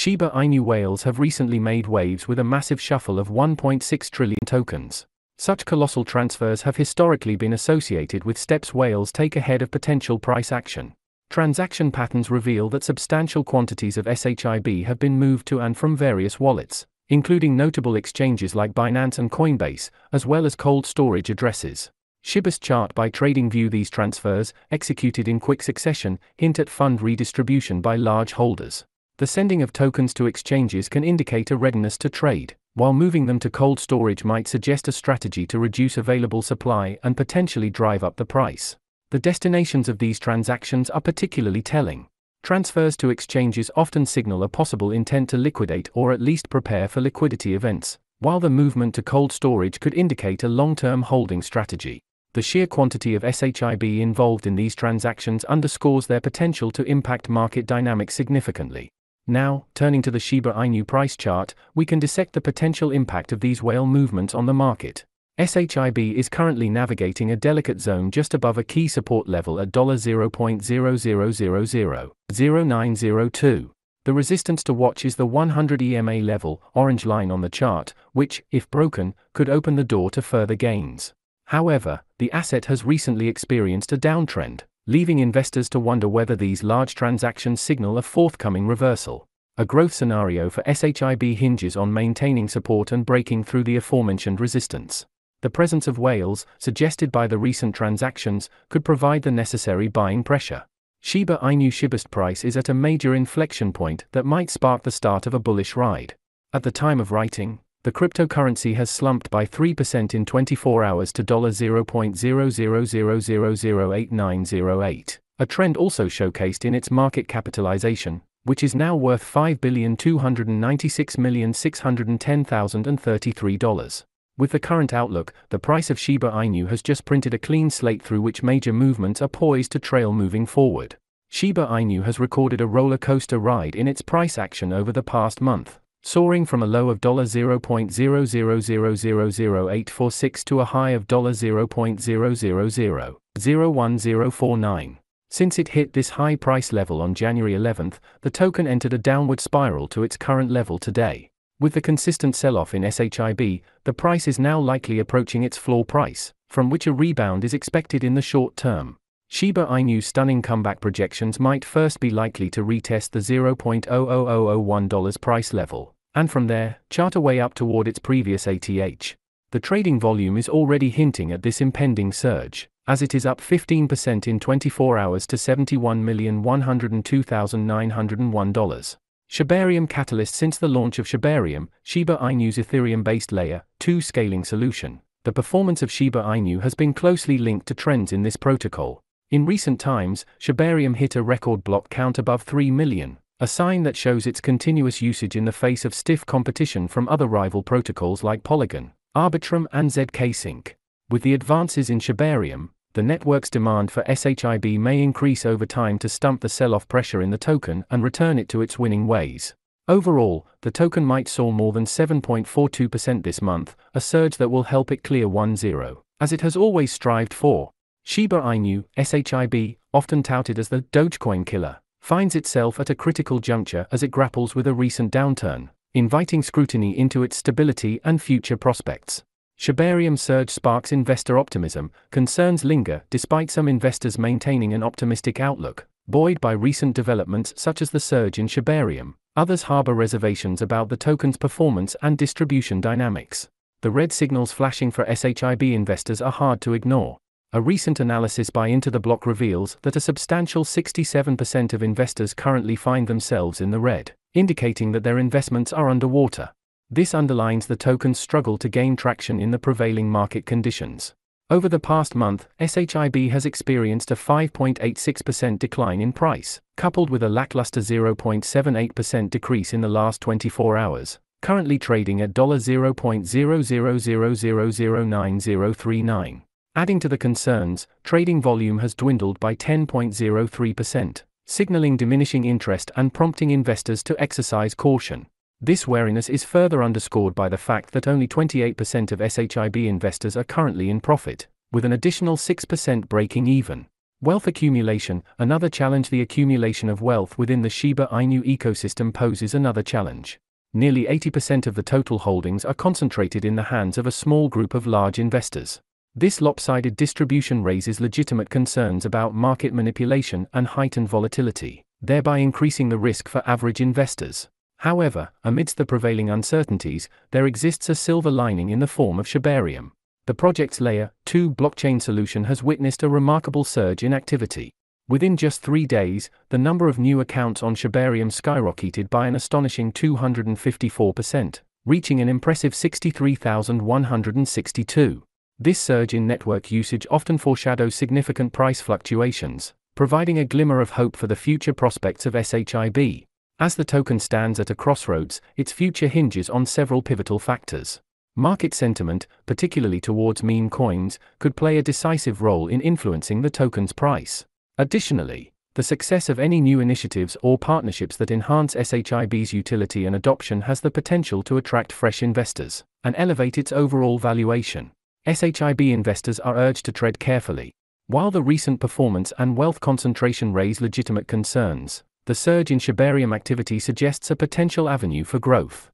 Shiba Inu whales have recently made waves with a massive shuffle of 1.6 trillion tokens. Such colossal transfers have historically been associated with steps whales take ahead of potential price action. Transaction patterns reveal that substantial quantities of SHIB have been moved to and from various wallets, including notable exchanges like Binance and Coinbase, as well as cold storage addresses. Shiba's chart by TradingView. These transfers, executed in quick succession, hint at fund redistribution by large holders. The sending of tokens to exchanges can indicate a readiness to trade, while moving them to cold storage might suggest a strategy to reduce available supply and potentially drive up the price. The destinations of these transactions are particularly telling. Transfers to exchanges often signal a possible intent to liquidate or at least prepare for liquidity events, while the movement to cold storage could indicate a long-term holding strategy. The sheer quantity of SHIB involved in these transactions underscores their potential to impact market dynamics significantly. Now, turning to the Shiba Inu price chart, we can dissect the potential impact of these whale movements on the market. SHIB is currently navigating a delicate zone just above a key support level at $0.00000902. The resistance to watch is the 100 EMA level, orange line on the chart, which, if broken, could open the door to further gains. However, the asset has recently experienced a downtrend, leaving investors to wonder whether these large transactions signal a forthcoming reversal. A growth scenario for SHIB hinges on maintaining support and breaking through the aforementioned resistance. The presence of whales, suggested by the recent transactions, could provide the necessary buying pressure. Shiba Inu Shiba's price is at a major inflection point that might spark the start of a bullish ride. At the time of writing, the cryptocurrency has slumped by 3% in 24 hours to $0.0000008908, a trend also showcased in its market capitalization, which is now worth $5,296,610,033. With the current outlook, the price of Shiba Inu has just printed a clean slate through which major movements are poised to trail moving forward. Shiba Inu has recorded a roller coaster ride in its price action over the past month, soaring from a low of $0.00000846 to a high of $0.00001049. Since it hit this high price level on January 11, the token entered a downward spiral to its current level today. With the consistent sell-off in SHIB, the price is now likely approaching its floor price, from which a rebound is expected in the short term. Shiba Inu's stunning comeback projections might first be likely to retest the $0.00001 price level, and from there, chart a way up toward its previous ATH. The trading volume is already hinting at this impending surge, as it is up 15% in 24 hours to $71,102,901. Shibarium catalyst. Since the launch of Shibarium, Shiba Inu's Ethereum-based Layer 2 scaling solution, the performance of Shiba Inu has been closely linked to trends in this protocol. In recent times, Shibarium hit a record block count above 3 million, a sign that shows its continuous usage in the face of stiff competition from other rival protocols like Polygon, Arbitrum and ZK Sync. With the advances in Shibarium, the network's demand for SHIB may increase over time to stump the sell-off pressure in the token and return it to its winning ways. Overall, the token might soar more than 7.42% this month, a surge that will help it clear 1-0, as it has always strived for. Shiba Inu, SHIB, often touted as the Dogecoin killer, finds itself at a critical juncture as it grapples with a recent downturn, inviting scrutiny into its stability and future prospects. Shibarium's surge sparks investor optimism. Concerns linger despite some investors maintaining an optimistic outlook, buoyed by recent developments such as the surge in Shibarium. Others harbor reservations about the token's performance and distribution dynamics. The red signals flashing for SHIB investors are hard to ignore. A recent analysis by Into the Block reveals that a substantial 67% of investors currently find themselves in the red, indicating that their investments are underwater. This underlines the token's struggle to gain traction in the prevailing market conditions. Over the past month, SHIB has experienced a 5.86% decline in price, coupled with a lackluster 0.78% decrease in the last 24 hours, currently trading at $0.00009039. Adding to the concerns, trading volume has dwindled by 10.03%, signaling diminishing interest and prompting investors to exercise caution. This wariness is further underscored by the fact that only 28% of SHIB investors are currently in profit, with an additional 6% breaking even. Wealth accumulation, another challenge. The accumulation of wealth within the Shiba Inu ecosystem poses another challenge. Nearly 80% of the total holdings are concentrated in the hands of a small group of large investors. This lopsided distribution raises legitimate concerns about market manipulation and heightened volatility, thereby increasing the risk for average investors. However, amidst the prevailing uncertainties, there exists a silver lining in the form of Shibarium. The project's Layer 2 blockchain solution has witnessed a remarkable surge in activity. Within just 3 days, the number of new accounts on Shibarium skyrocketed by an astonishing 254%, reaching an impressive 63,162. This surge in network usage often foreshadows significant price fluctuations, providing a glimmer of hope for the future prospects of SHIB. As the token stands at a crossroads, its future hinges on several pivotal factors. Market sentiment, particularly towards meme coins, could play a decisive role in influencing the token's price. Additionally, the success of any new initiatives or partnerships that enhance SHIB's utility and adoption has the potential to attract fresh investors and elevate its overall valuation. SHIB investors are urged to tread carefully. While the recent performance and wealth concentration raise legitimate concerns, the surge in Shibarium activity suggests a potential avenue for growth.